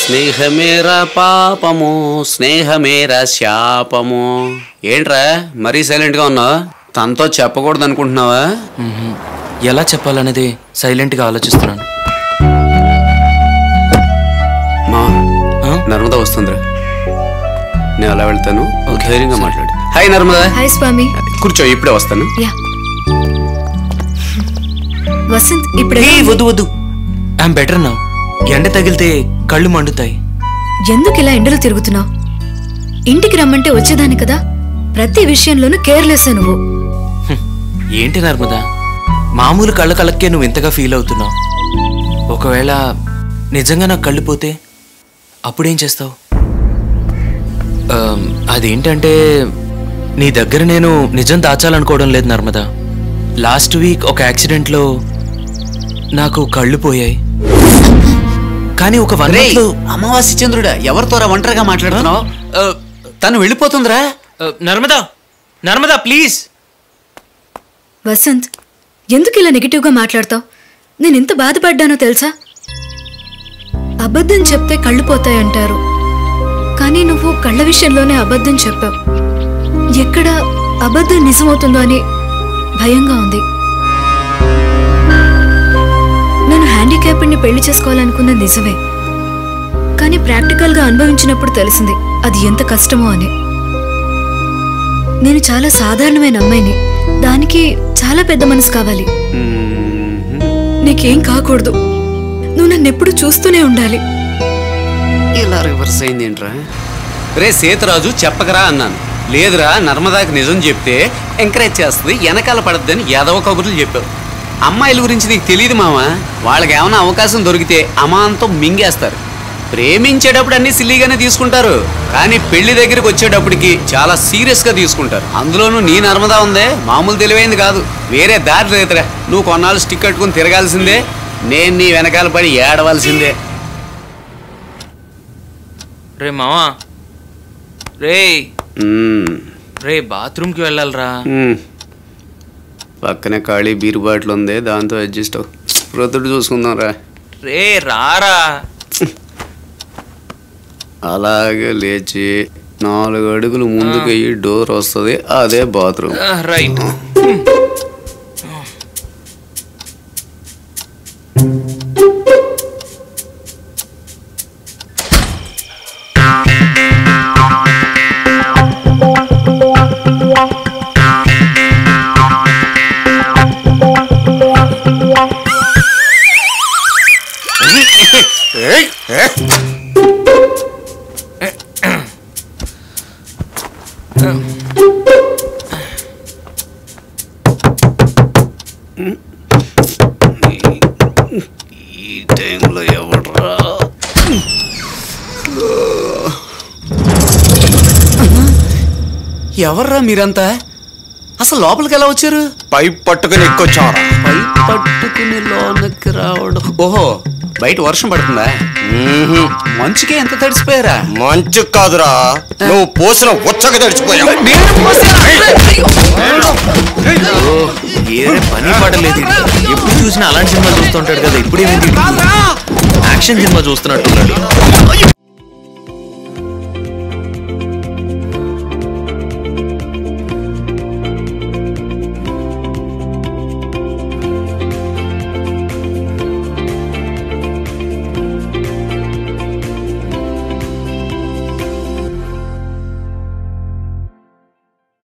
స్నేహమేరా పాపము స్నేహమేరా శాపము. ఏంట్రా మరీ సైలెంట్ గా ఉన్నావు? తనతో చెప్పకూడదు అనుకుంటున్నావా? ఎలా చెప్పాలనేది సైలెంట్ గా ఆలోచిస్తున్నాను. మా నర్మదా వస్తుందిరా, నేను అలా వెళ్తాను, ధైర్యంగా మాట్లాడు. హాయ్ నర్మదా. హాయ్ స్వామి. కూర్చో, ఇప్పుడే వస్తాను. వసంత్ ఇప్పుడే. వద్దు వద్దు, ఐఎమ్ బెటర్ నౌ. ఎండ తగిలితే కళ్ళు మండుతాయి. ఎందుకు ఇలా ఎండలో తిరుగుతున్నావు? ఇంటికి రమ్మంటే వచ్చేదాన్ని కదా. ప్రతి విషయంలోనూ కేర్లెస్ నువ్వు. ఏంటి నర్మదా, మామూలు కళ్ళకే నువ్వు ఇంతగా ఫీల్ అవుతున్నావు. ఒకవేళ నిజంగా నాకు కళ్ళు పోతే అప్పుడేం చేస్తావు? అదేంటంటే నీ దగ్గర నేను నిజం దాచాలనుకోవడం లేదు నర్మదా. లాస్ట్ వీక్ ఒక యాక్సిడెంట్లో నాకు కళ్ళు పోయాయి. కానీ ఒక వన్లో అమావాస్య చంద్రుడా, ఎవరితో ఒంటరిగా మాట్లాడుతున్నావు? తను వెళ్ళిపోతుందిరా. నర్మదా నర్మదా ప్లీజ్. వసంత్, ఎందుకు ఇలా నెగిటివ్గా మాట్లాడతావు? నేను ఎంత బాధపడ్డానో తెలుసా? అబద్ధం చెప్తే కళ్ళు పోతాయంటారు, కానీ నువ్వు కళ్ళ విషయంలోనే అబద్ధం చెప్పావు. ఎక్కడ అబద్ధం నిజమవుతుందో అని భయంగా ఉంది. నేను హ్యాండిక్యాప్డ్ని పెళ్లి చేసుకోవాలనుకున్న నిజమే, కానీ ప్రాక్టికల్గా అనుభవించినప్పుడు తెలిసింది అది ఎంత కష్టమో అని. నేను చాలా సాధారణమైన అమ్మాయిని, దానికి చాలా పెద్ద మనసు కావాలి. నీకేం కాకూడదు, నువ్వు నన్ను ఎప్పుడు చూస్తూనే ఉండాలి. ఇలా రివర్స్ అయింది ఏంట్రా? రే సీతరాజు చెప్పకరా అన్నాను. లేదురా, నర్మదాకి నిజం చెప్తే ఎంకరేజ్ చేస్తుంది, వెనకాల పడద్దని యాదవ కబుర్లు చెప్పావు. అమ్మాయిల గురించి నీకు తెలియదు మావా. వాళ్ళకి ఏమైనా అవకాశం దొరికితే అమాంతం మింగేస్తారు. ప్రేమించేటప్పుడు అన్ని సిల్లీగానే తీసుకుంటారు, కానీ పెళ్లి దగ్గరికి వచ్చేటప్పటికి చాలా సీరియస్గా తీసుకుంటారు. అందులోనూ నీ నర్మదా ఉందే, మామూలు తెలివైంది కాదు. వేరే దారి లేదురా. నువ్వు కొన్నాళ్ళు స్టిక్ కట్టుకుని తిరగాల్సిందే, నేను నీ వెనకాల పడి ఏడవలసిందే. రే మావా, రే బాత్రూమ్కి వెళ్ళాలరా. పక్కనే ఖాళీ బీరు బాటిల్ ఉంది, దాంతో అడ్జస్ట్ అవ్వు. ప్రొద్దుడు చూసుకుందాం రా. రే రారా. అలాగే లేచి 4 అడుగులు ముందుకు అయ్యి డోర్ వస్తుంది, అదే బాత్రూమ్. రైట్. ఈ టైంలో ఎవడ్రా? ఎవర్రా మీరంతా? అసలు లోపలికి ఎలా వచ్చారు? పైప్ పట్టుకుని ఎక్కొచ్చారా? పైప్ పట్టుకుని లోనకి రావడం. ఓహో, బయట వర్షం పడుతుందా? మంచుకే ఎంత తడిసిపోయారా? మంచు కాదురా, నువ్వు పోసిన ఉచ్చగా తడిచిపోయావు. ఏరే పని పడలేదు. ఎప్పుడు చూసినా అలాంటి సినిమా చూస్తుంటాడు కదా, ఇప్పుడేమైంది? Action cinema చూస్తున్నట్టున్నాడు.